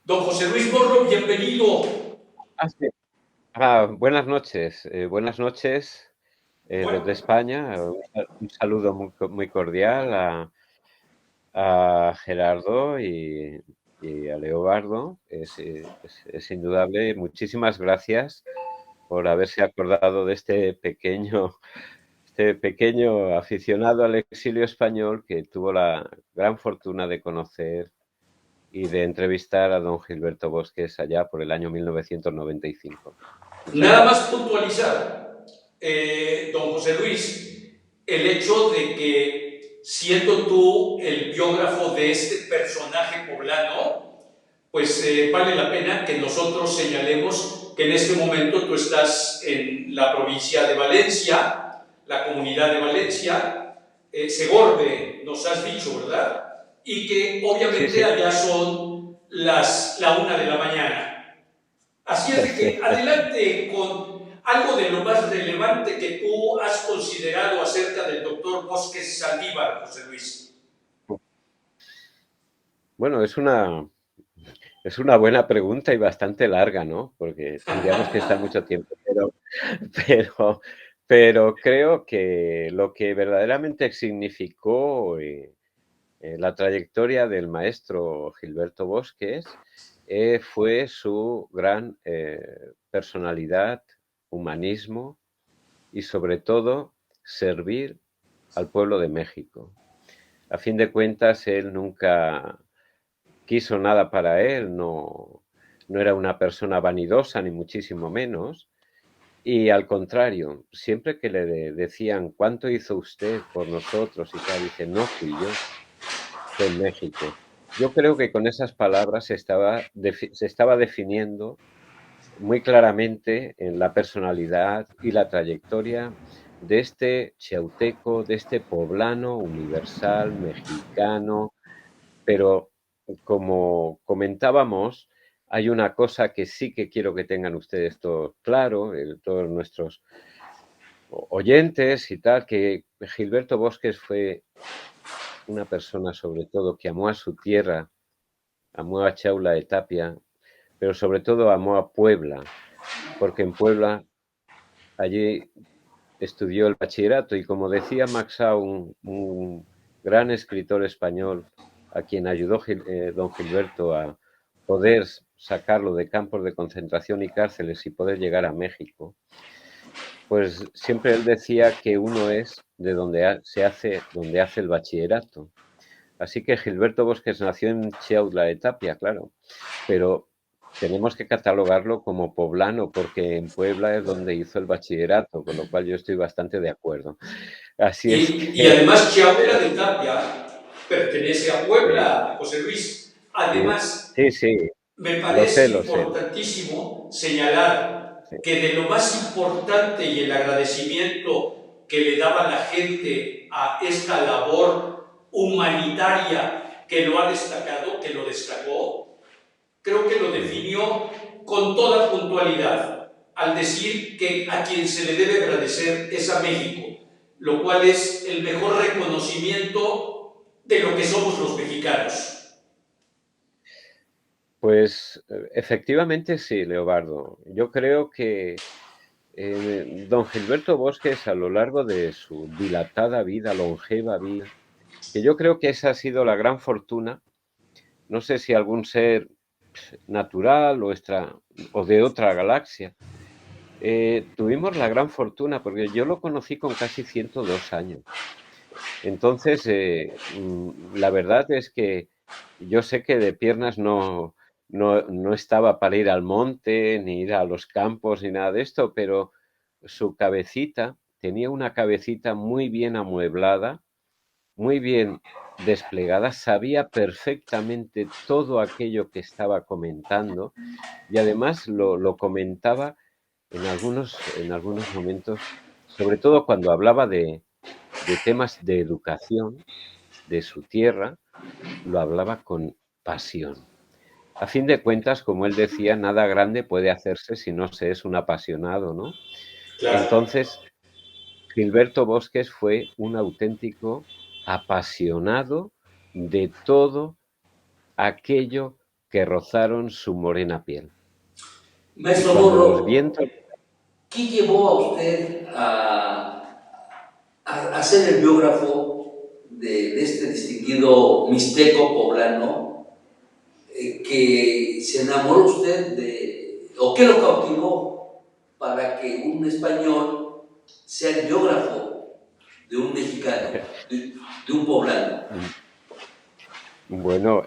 Don José Luis Morro, bienvenido. Ah, sí. Buenas noches desde Bueno, España. Un saludo muy cordial a Gerardo y a Leobardo. Es indudable. Muchísimas gracias por haberse acordado de este pequeño aficionado al exilio español que tuvo la gran fortuna de conocer y de entrevistar a don Gilberto Bosques allá por el año 1995. Muchas nada más gracias. puntualizar, don José Luis, el hecho de que siendo tú el biógrafo de este personaje poblano, pues vale la pena que nosotros señalemos que en este momento tú estás en la provincia de Valencia, la comunidad de Valencia, Segorbe, nos has dicho, ¿verdad? Y que Sí, obviamente sí. allá son la 1 de la mañana. Así es de que adelante con algo de lo más relevante que tú has considerado acerca del doctor Bosques Saldívar, José Luis. Bueno, es una buena pregunta y bastante larga, ¿no? Porque tendríamos que estar mucho tiempo, pero, pero creo que lo que verdaderamente significó la trayectoria del maestro Gilberto Bosques fue su gran personalidad, humanismo y sobre todo servir al pueblo de México. A fin de cuentas, él nunca quiso nada para él, no era una persona vanidosa, ni muchísimo menos. Y al contrario, siempre que decían, ¿cuánto hizo usted por nosotros y tal? Dice, no fui yo, fue en México. Yo creo que con esas palabras se estaba definiendo muy claramente en la personalidad y la trayectoria de este chiauteco, de este poblano universal, mexicano, pero como comentábamos, hay una cosa que sí que quiero que tengan ustedes todos claro, todos nuestros oyentes y tal, que Gilberto Bosques fue una persona sobre todo que amó a su tierra, amó a Chaula de Tapia, pero sobre todo amó a Puebla, porque en Puebla allí estudió el bachillerato y como decía Maxau, un gran escritor español a quien ayudó don Gilberto a poder sacarlo de campos de concentración y cárceles y poder llegar a México, pues siempre él decía que uno es de donde hace el bachillerato. Así que Gilberto Bosques nació en Chiautla de Tapia, claro, pero tenemos que catalogarlo como poblano porque en Puebla es donde hizo el bachillerato, con lo cual yo estoy bastante de acuerdo. Así es Y que, además Chiautla de Tapia pertenece a sí, Puebla, José Luis. sí, Además, sí, sí, me parece lo sé, importantísimo señalar sí, que de lo más importante y el agradecimiento que le daba la gente a esta labor humanitaria que lo ha destacado, que lo destacó, creo que lo ujú. definió con toda puntualidad al decir que a quien se le debe agradecer es a México, lo cual es el mejor reconocimiento de lo que somos los mexicanos. Pues efectivamente sí, Leobardo. Yo creo que don Gilberto Bosques a lo largo de su dilatada vida, longeva vida, que yo creo que esa ha sido la gran fortuna. No sé si algún ser natural o de otra galaxia. Tuvimos la gran fortuna, porque yo lo conocí con casi 102 años. Entonces, la verdad es que yo sé que de piernas no estaba para ir al monte, ni ir a los campos, ni nada de esto, pero su cabecita, tenía una cabecita muy bien amueblada, muy bien desplegada, sabía perfectamente todo aquello que estaba comentando y además lo comentaba en algunos momentos, sobre todo cuando hablaba de temas de educación de su tierra, lo hablaba con pasión. A fin de cuentas, como él decía, nada grande puede hacerse si no se es un apasionado, ¿no? Claro. Entonces, Gilberto Bosques fue un auténtico apasionado de todo aquello que rozaron su morena piel. Y Maestro cuando los Corro, vientos... ¿qué llevó a usted a ser el biógrafo de este distinguido mixteco poblano que se enamoró usted de, o qué lo cautivó para que un español sea el biógrafo de un mexicano, de un poblano? Bueno,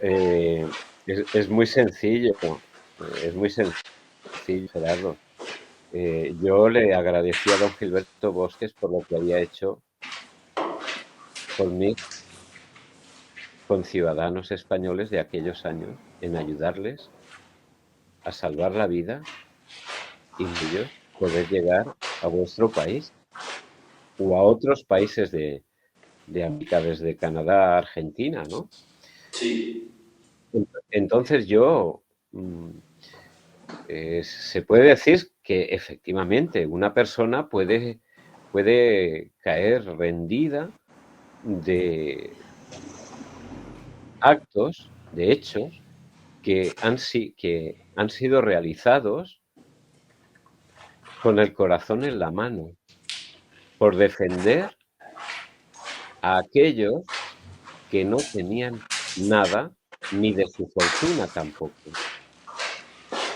es muy sencillo, es muy sencillo, Gerardo. Yo le agradecí a don Gilberto Bosques por lo que había hecho por mí con ciudadanos españoles de aquellos años, en ayudarles a salvar la vida y ellos poder llegar a vuestro país o a otros países de América, desde Canadá a Argentina, ¿no? Sí. Entonces yo, se puede decir que efectivamente una persona puede caer rendida de actos, de hechos que han sido realizados con el corazón en la mano, por defender a aquellos que no tenían nada, ni de su fortuna tampoco.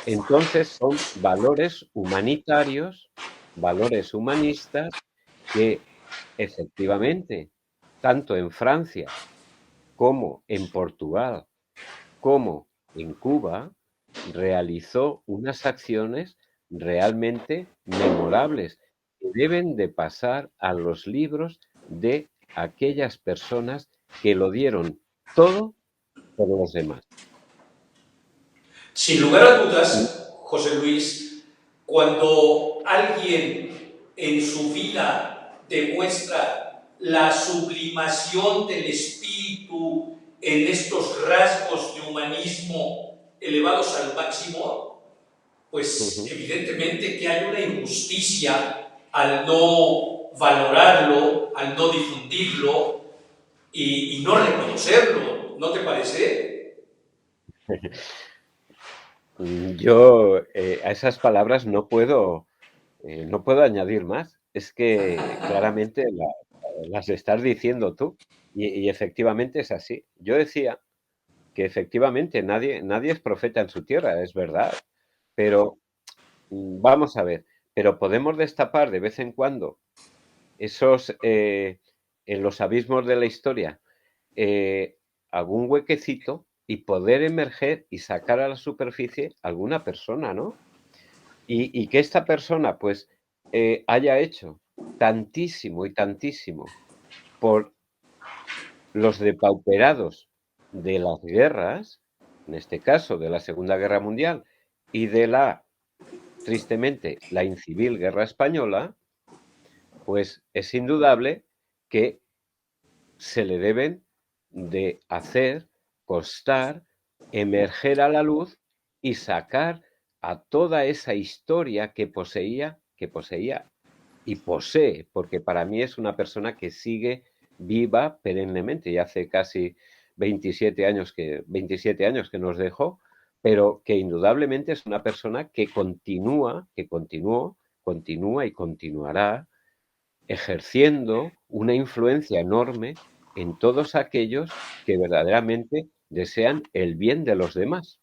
Entonces son valores humanitarios, valores humanistas que efectivamente, tanto en Francia como en Portugal, como en Cuba, realizó unas acciones realmente memorables que deben de pasar a los libros de aquellas personas que lo dieron todo por los demás. Sin lugar a Y dudas, José Luis, cuando alguien en su vida demuestra la sublimación del espíritu en estos rasgos de humanismo elevados al máximo, pues ujú. evidentemente que hay una injusticia al no valorarlo, al no difundirlo y no reconocerlo, ¿no te parece? Yo a esas palabras no puedo añadir más. Es que claramente las estás diciendo tú y efectivamente es así. Yo decía que efectivamente nadie es profeta en su tierra, es verdad, pero vamos a ver, pero podemos destapar de vez en cuando esos, en los abismos de la historia, eh, algún huequecito y poder emerger y sacar a la superficie alguna persona, ¿no? Y que esta persona, pues, haya hecho tantísimo y tantísimo por los depauperados de las guerras, en este caso de la Segunda Guerra Mundial y de tristemente, la incivil Guerra Española, pues es indudable que se le deben de hacer constar, emerger a la luz y sacar a toda esa historia que poseía y posee, porque para mí es una persona que sigue viva perennemente, y hace casi 27 años que nos dejó, pero que indudablemente es una persona que continúa y continuará ejerciendo una influencia enorme en todos aquellos que verdaderamente desean el bien de los demás.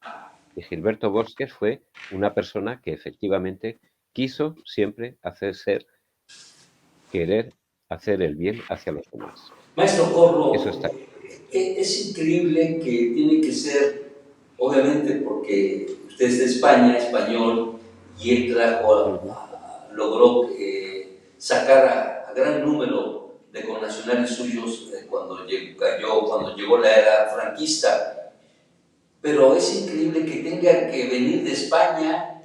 Y Gilberto Bosques fue una persona que efectivamente quiso siempre querer hacer el bien hacia los demás. Maestro Eso Corro, está. es increíble que tiene que ser, obviamente porque usted es de España, español, y él Ujú, logró sacar a gran número de connacionales suyos cuando llegó la era franquista. Pero es increíble que tenga que venir de España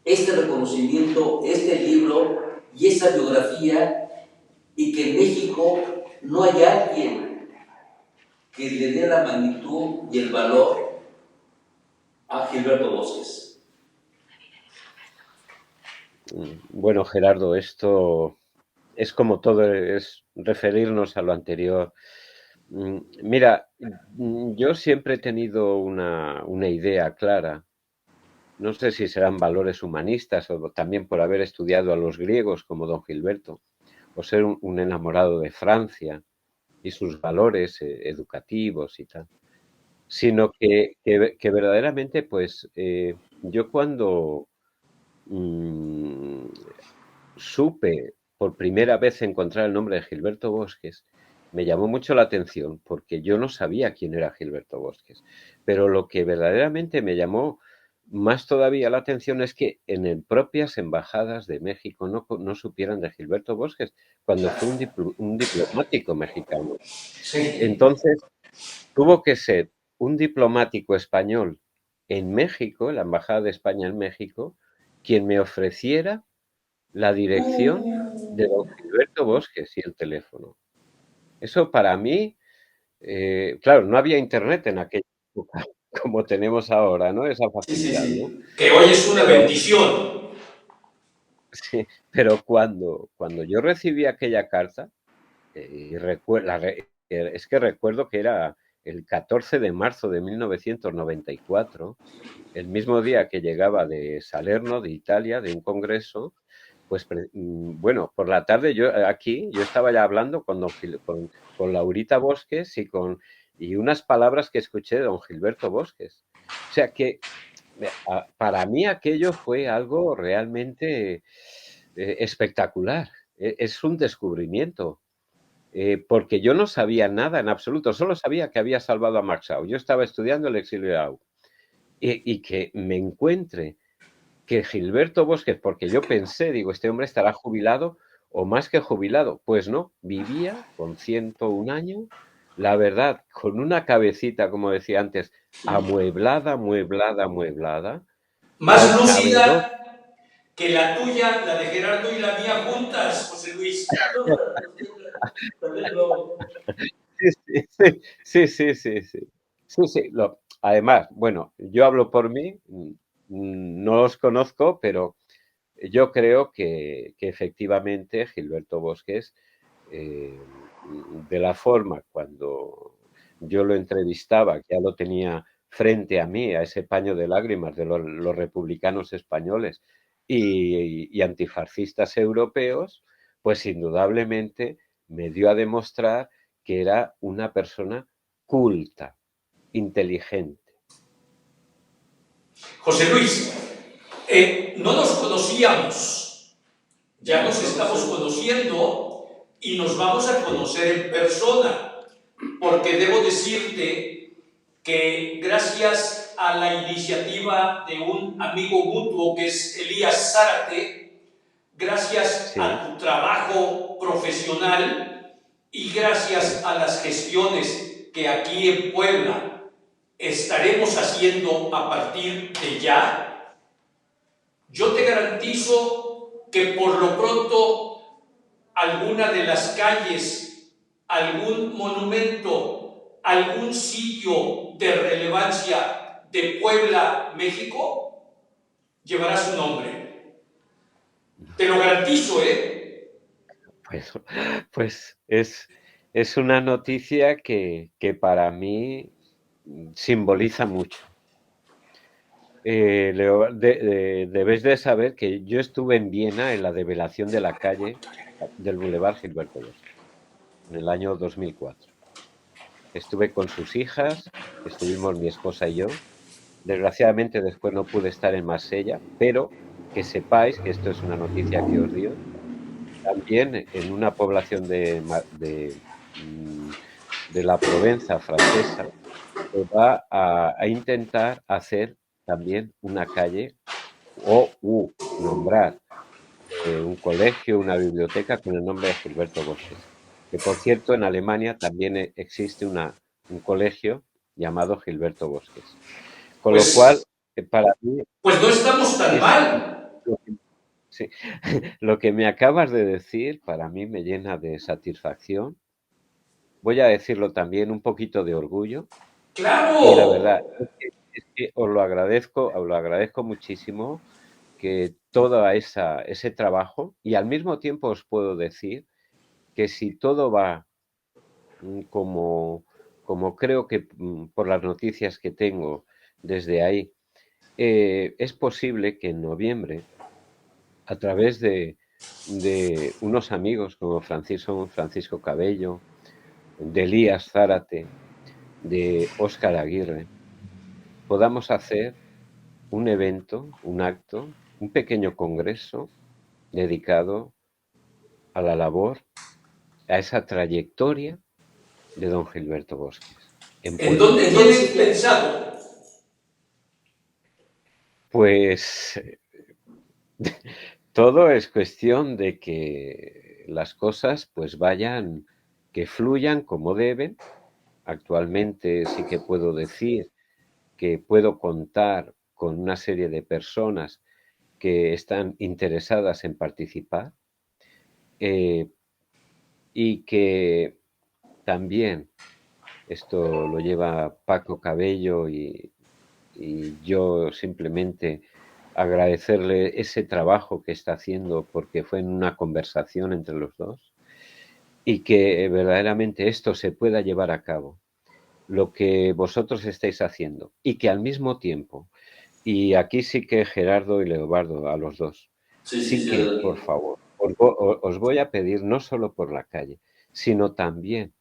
este reconocimiento, este libro y esta biografía, y que en México no hay alguien que le dé la magnitud y el valor a Gilberto Bosques. Bueno, Gerardo, esto es como todo, es referirnos a lo anterior. Mira, yo siempre he tenido una idea clara. No sé si serán valores humanistas o también por haber estudiado a los griegos como don Gilberto, o ser un enamorado de Francia y sus valores educativos y tal, sino que verdaderamente, pues yo cuando mm, supe por primera vez encontrar el nombre de Gilberto Bosques, me llamó mucho la atención porque yo no sabía quién era Gilberto Bosques. Pero lo que verdaderamente me llamó más todavía la atención es que en propias embajadas de México no supieran de Gilberto Bosques, cuando fue un diplomático mexicano. Sí. Entonces, tuvo que ser un diplomático español en México, en la Embajada de España en México, quien me ofreciera la dirección de don Gilberto Bosques y el teléfono. Eso para mí, claro, no había internet en aquella época como tenemos ahora, ¿no? Esa Sí, sí, facilidad, ¿no? sí. Que hoy es una Pero bendición. sí, pero cuando yo recibí aquella carta, y es que recuerdo que era el 14 de marzo de 1994, el mismo día que llegaba de Salerno, de Italia, de un congreso. Pues bueno, por la tarde yo estaba ya hablando con Laurita Bosques y unas palabras que escuché de don Gilberto Bosques. O sea que para mí aquello fue algo realmente espectacular. Es un descubrimiento, porque yo no sabía nada en absoluto, solo sabía que había salvado a Maxau. Yo estaba estudiando el exilio de Au y que me encuentre que Gilberto Bosques, porque yo pensé, digo, este hombre estará jubilado o más que jubilado. Pues no, vivía con 101 años, la verdad, con una cabecita, como decía antes, amueblada, amueblada, amueblada, Más navegador. lúcida que la tuya, la de Gerardo y la mía juntas, José Luis. Sí, sí, sí, sí, sí, sí, sí. Sí, sí, además, bueno, yo hablo por mí, no los conozco, pero yo creo que efectivamente Gilberto Bosques, de la forma cuando yo lo entrevistaba, que ya lo tenía frente a mí, a ese paño de lágrimas de los republicanos españoles y antifascistas europeos, pues indudablemente me dio a demostrar que era una persona culta, inteligente. José Luis, no nos conocíamos, ya nos estamos conociendo y nos vamos a Sí, conocer en persona, porque debo decirte que gracias a la iniciativa de un amigo mutuo que es Elías Zárate, gracias a sí, tu trabajo profesional y gracias sí. a las gestiones que aquí en Puebla estaremos haciendo a partir de ya, yo te Ujú. garantizo que por lo pronto alguna de las calles, algún monumento, algún sitio de relevancia de Puebla, México, llevará su nombre. Te lo garantizo, ¿eh? Pues, pues es una noticia que para mí simboliza mucho. Leo, debes de saber que yo estuve en Viena en la develación de la calle del Boulevard Gilberto Bosque en el año 2004. Estuve con sus hijas, estuvimos mi esposa y yo. Desgraciadamente después no pude estar en Marsella, pero que sepáis que esto es una noticia que os dio. También en una población mm, de la Provenza francesa se va a intentar hacer también una calle nombrar un colegio, una biblioteca con el nombre de Gilberto Bosques. Que por cierto, en Alemania también existe un colegio llamado Gilberto Bosques. Con lo cual, Pues, para mí pues no estamos tan es mal. lo que, sí, lo que me acabas de decir, para mí me llena de satisfacción. Voy a decirlo también, un poquito de orgullo. Y la verdad Claro. es que os lo agradezco muchísimo que ese trabajo, y al mismo tiempo os puedo decir que si todo va como creo que por las noticias que tengo desde ahí, es posible que en noviembre, a través de unos amigos como Francisco Cabello, de Elías Zárate, de Óscar Aguirre, podamos hacer un evento, un acto, un pequeño congreso dedicado a la labor, a esa trayectoria de don Gilberto Bosques en ¿En Puebla. dónde tienes pensado? Pues todo es cuestión de que las cosas pues vayan, que fluyan como deben. Actualmente sí que puedo decir que puedo contar con una serie de personas que están interesadas en participar, eh, y que también esto lo lleva Paco Cabello y yo simplemente agradecerle ese trabajo que está haciendo porque fue en una conversación entre los dos y que verdaderamente esto se pueda llevar a cabo, lo que vosotros estáis haciendo y que al mismo tiempo, y aquí sí que Gerardo y Leobardo, a los dos, Sí, sí, sí sí. que, por favor, os voy a pedir no solo por la calle, sino también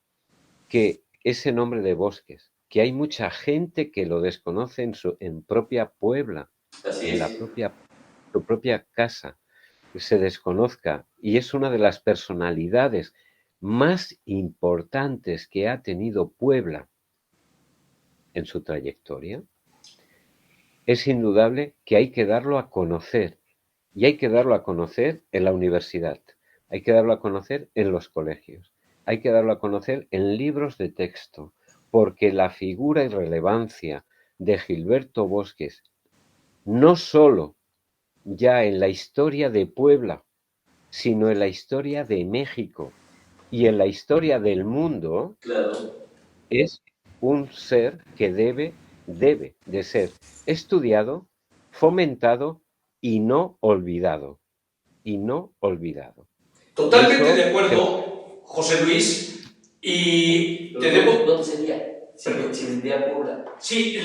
que ese nombre de Bosques, que hay mucha gente que lo desconoce en propia Puebla, Así en la es. propia, su propia casa, que se desconozca, y es una de las personalidades más importantes que ha tenido Puebla en su trayectoria, es indudable que hay que darlo a conocer, y hay que darlo a conocer en la universidad, hay que darlo a conocer en los colegios, hay que darlo a conocer en libros de texto, porque la figura y relevancia de Gilberto Bosques, no solo ya en la historia de Puebla, sino en la historia de México y en la historia del mundo, Claro. es un ser que debe de ser estudiado, fomentado y no olvidado. Y no olvidado. Y Totalmente de eso creo acuerdo, José Luis. Y Pero te debo... ¿dónde sería? Si vendría a Puebla. Sí,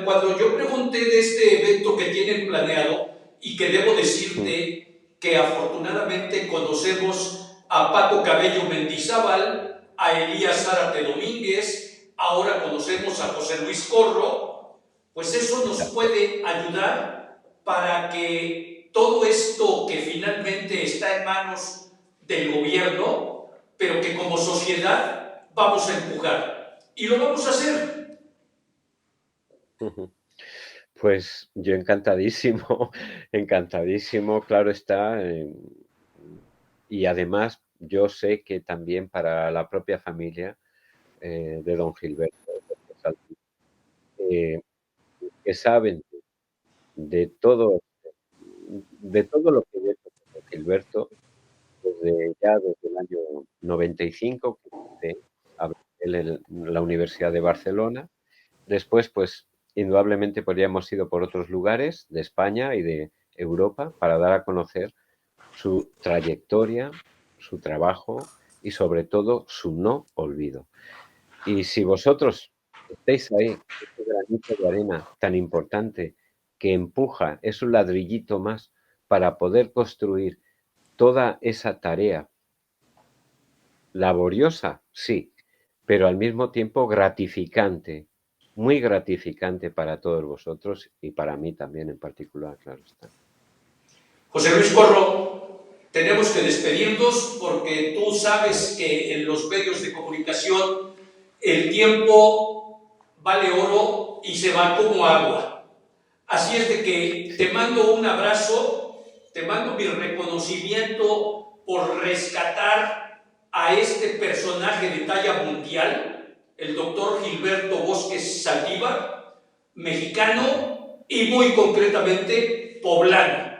cuando yo pregunté de este evento que tienen planeado y que debo que decirte que afortunadamente conocemos a Paco Cabello Mendizábal, a Elías Zárate Domínguez, ahora conocemos a José Luis Corro, pues eso nos puede ayudar para que todo esto que finalmente está en manos del gobierno, pero que como sociedad vamos a empujar. Y lo vamos a hacer. pues yo encantadísimo, encantadísimo, claro está. Y además yo sé que también para la propia familia de don Gilberto, eh, que saben de todo, de todo lo que ve don Gilberto, desde el año 95, que empecé a ver él en la Universidad de Barcelona. Después, pues, indudablemente podríamos ido por otros lugares de España y de Europa para dar a conocer su trayectoria, su trabajo y sobre todo su no olvido. Y si vosotros estáis ahí, ese granito de arena tan importante que empuja, es un ladrillito más para poder construir toda esa tarea laboriosa, sí, pero al mismo tiempo gratificante, muy gratificante para todos vosotros y para mí también en particular, claro está. José Luis Corro, tenemos que despedirnos porque tú Claro. sabes que en los medios de comunicación el tiempo vale oro y se va como agua. Así es de que Sí, te mando un abrazo, te mando mi reconocimiento por rescatar a este personaje de talla mundial, el doctor Gilberto Bosques Saldívar, mexicano y muy concretamente poblano.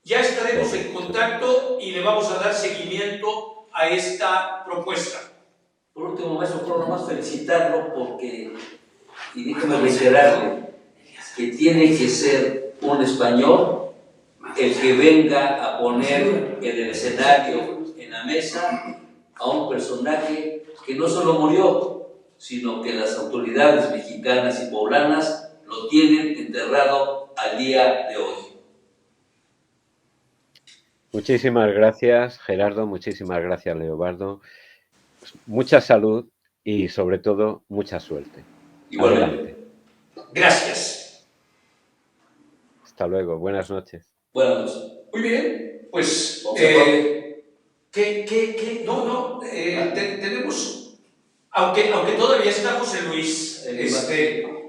Ya estaremos en correcto. contacto y le vamos a dar seguimiento a esta propuesta. Por último, maestro, quiero nomás felicitarlo porque, y déjeme reiterarle, que tiene que ser un español el que venga a poner en el escenario, en la mesa, a un personaje que que no solo murió, sino que las autoridades mexicanas y poblanas lo tienen enterrado al día de hoy. Muchísimas gracias, Gerardo. Muchísimas gracias, Leobardo. Mucha salud y, sobre todo, mucha suerte. Igualmente. Adelante. Gracias. Hasta luego. Buenas noches. Buenas noches. Muy bien, pues tenemos, aunque todavía está José Luis,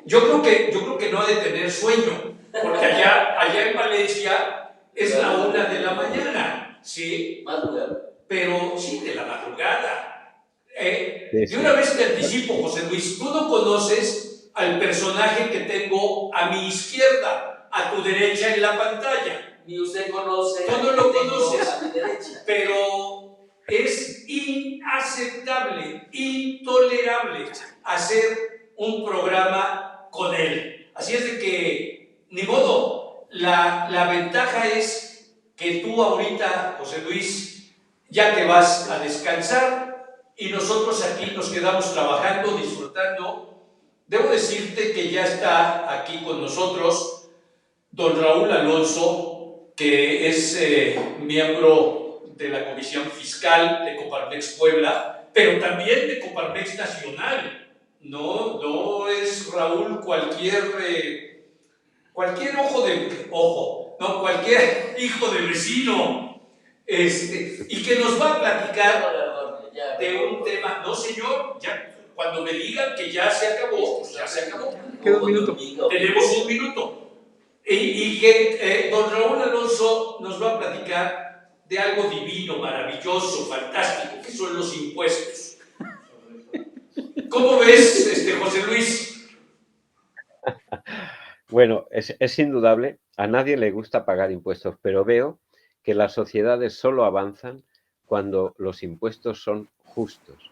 yo creo que no ha de tener sueño, porque allá en Valencia es la 1 de la mañana, ¿sí? Madrugada. Pero sí, de la madrugada. Sí. De una vez te anticipo, José Luis, tú no conoces al personaje que tengo a mi izquierda, a tu derecha en la pantalla. Ni usted conoce. Tú no lo conoces, a mi derecha. pero es inaceptable, intolerable hacer un programa con él. Así es de que, ni modo, la ventaja es que tú ahorita, José Luis, ya te vas a descansar y nosotros aquí nos quedamos trabajando, disfrutando. Debo decirte que ya está aquí con nosotros don Raúl Alonso, que es miembro de la Comisión Fiscal de Coparmex Puebla, pero también de Coparmex Nacional. No es Raúl cualquier cualquier hijo de vecino, y que nos va a platicar de un tema. No, señor, ya, cuando me digan que ya se acabó, pues ya se acabó. Queda un minuto. Tenemos un minuto. Y que don Raúl Alonso nos va a platicar de algo divino, maravilloso, fantástico, que son los impuestos. ¿Cómo ves, José Luis? Bueno, es indudable, a nadie le gusta pagar impuestos, pero veo que las sociedades solo avanzan cuando los impuestos son justos.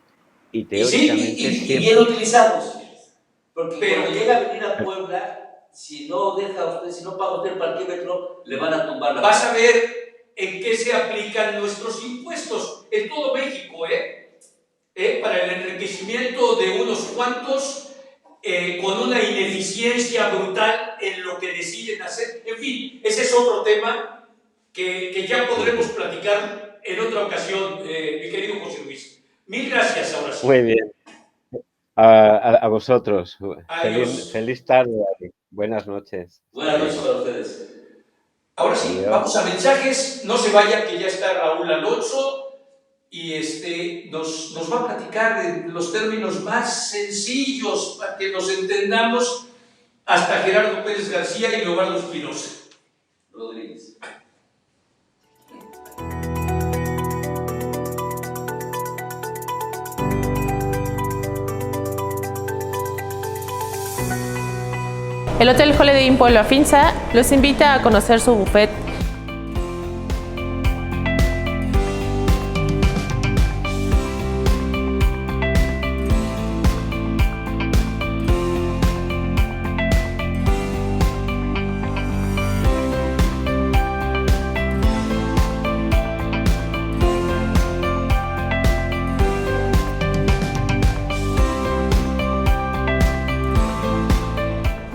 Y teóricamente y bien utilizados. Porque cuando llega a venir a Puebla, si no paga usted el parquímetro, le van a tumbar la Vas a ver en qué se aplican nuestros impuestos en todo México, para el enriquecimiento de unos cuantos, con una ineficiencia brutal en lo que deciden hacer. En fin, ese es otro tema que ya podremos platicar en otra ocasión, mi querido José Luis. Mil gracias ahora sí. Muy bien. A vosotros. Feliz tarde. Buenas noches. Buenas noches para ustedes. Ahora sí, Adiós. vamos a mensajes. No se vaya, que ya está Raúl Alonso y nos va a platicar de los términos más sencillos para que nos entendamos, hasta Gerardo Pérez García y Leobardo Espinosa. Rodríguez. El Hotel Holiday Inn Pueblo Afinsa los invita a conocer su buffet.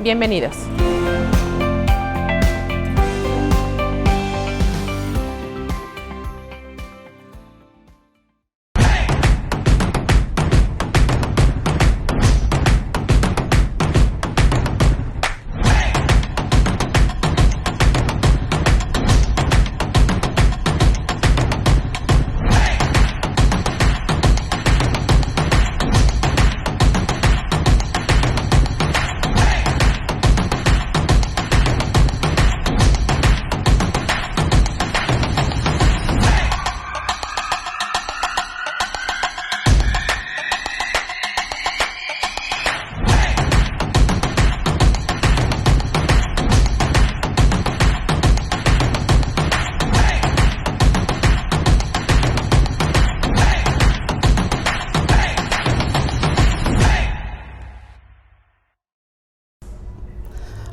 Bienvenidos.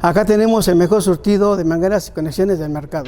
Acá tenemos el mejor surtido de mangueras y conexiones del mercado.